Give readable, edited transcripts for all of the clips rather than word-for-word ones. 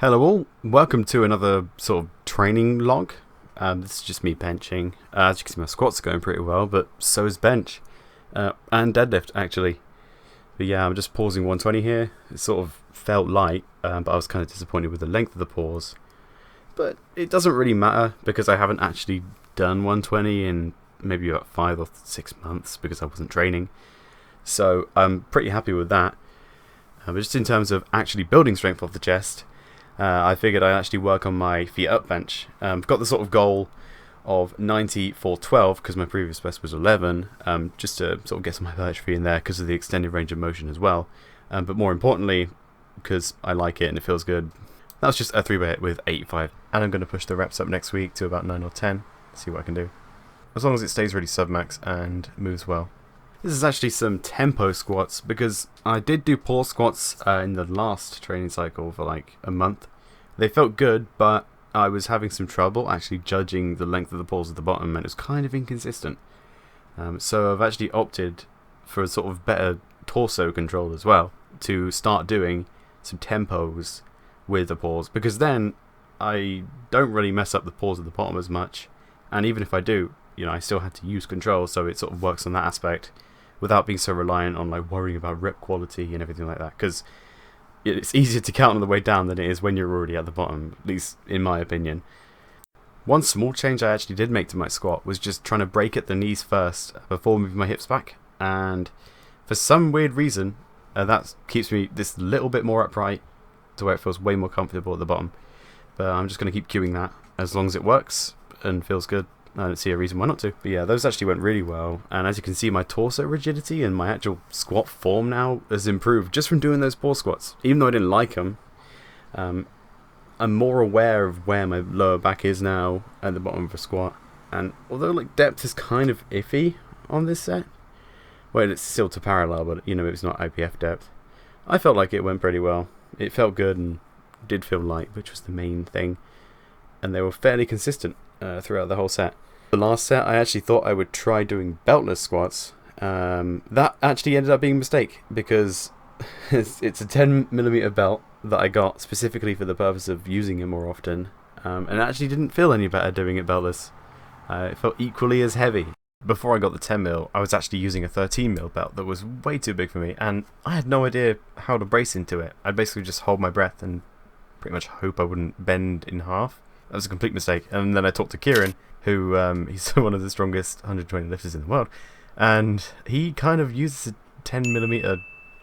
Hello all, welcome to another sort of training log. This is just me benching. As you can see, my squats are going pretty well, but so is bench. And deadlift actually. But yeah, I'm just pausing 120 here. It sort of felt light, but I was kind of disappointed with the length of the pause. But it doesn't really matter because I haven't actually done 120 in maybe about 5 or 6 months because I wasn't training. So I'm pretty happy with that. But just in terms of actually building strength off the chest, I figured I'd actually work on my feet up bench. I've got the sort of goal of 90 for 12 because my previous best was 11, just to sort of get some hypertrophy in there because of the extended range of motion as well. But more importantly, because I like it and it feels good. That was just a 3 by hit with 85. And I'm going to push the reps up next week to about 9 or 10, see what I can do. As long as it stays really sub-max and moves well. This is actually some tempo squats because I did do pause squats in the last training cycle for like a month. They felt good, but I was having some trouble actually judging the length of the pause at the bottom, and it was kind of inconsistent. So I've actually opted for a sort of better torso control as well, to start doing some tempos with the pause, because then I don't really mess up the pause at the bottom as much, and even if I do, I still have to use control, so it sort of works on that aspect without being so reliant on like worrying about rep quality and everything like that, because it's easier to count on the way down than it is when you're already at the bottom, at least in my opinion. One small change I actually did make to my squat was just trying to break at the knees first before moving my hips back, and for some weird reason that keeps me this little bit more upright to where it feels way more comfortable at the bottom. But I'm just going to keep queuing that as long as it works and feels good. I don't see a reason why not to. But yeah, those actually went really well, and as you can see, my torso rigidity and my actual squat form now has improved just from doing those pause squats. Even though I didn't like them, I'm more aware of where my lower back is now at the bottom of a squat. And although like depth is kind of iffy on this set, well, it's still to parallel, but it's not IPF depth, I felt like it went pretty well. It felt good and did feel light, which was the main thing, and they were fairly consistent throughout the whole set. The last set, I actually thought I would try doing beltless squats. That actually ended up being a mistake because it's a 10mm belt that I got specifically for the purpose of using it more often, and it actually didn't feel any better doing it beltless. It felt equally as heavy. Before I got the 10mm, I was actually using a 13mm belt that was way too big for me, and I had no idea how to brace into it. I'd basically just hold my breath and pretty much hope I wouldn't bend in half. That was a complete mistake. And then I talked to Kieran, who he's one of the strongest 120 lifters in the world, and he kind of uses a 10mm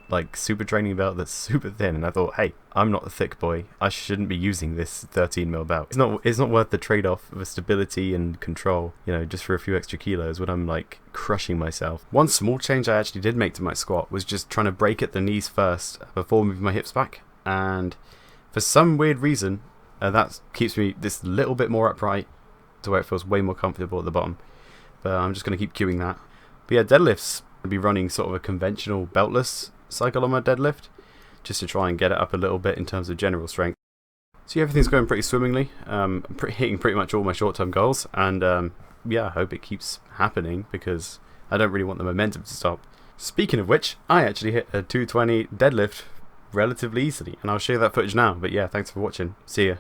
like super training belt that's super thin, and I thought, hey, I'm not a thick boy, I shouldn't be using this 13mm belt. It's not worth the trade-off of stability and control, just for a few extra kilos when I'm like crushing myself. One small change I actually did make to my squat was just trying to break at the knees first before moving my hips back, and for some weird reason that keeps me this little bit more upright to where it feels way more comfortable at the bottom. But I'm just going to keep queuing that. But yeah, deadlifts, I'll be running sort of a conventional beltless cycle on my deadlift, just to try and get it up a little bit in terms of general strength. So yeah, everything's going pretty swimmingly. I'm hitting pretty much all my short-term goals, and yeah, I hope it keeps happening because I don't really want the momentum to stop. Speaking of which, I actually hit a 220 deadlift relatively easily, and I'll show you that footage now. But yeah, thanks for watching. See ya.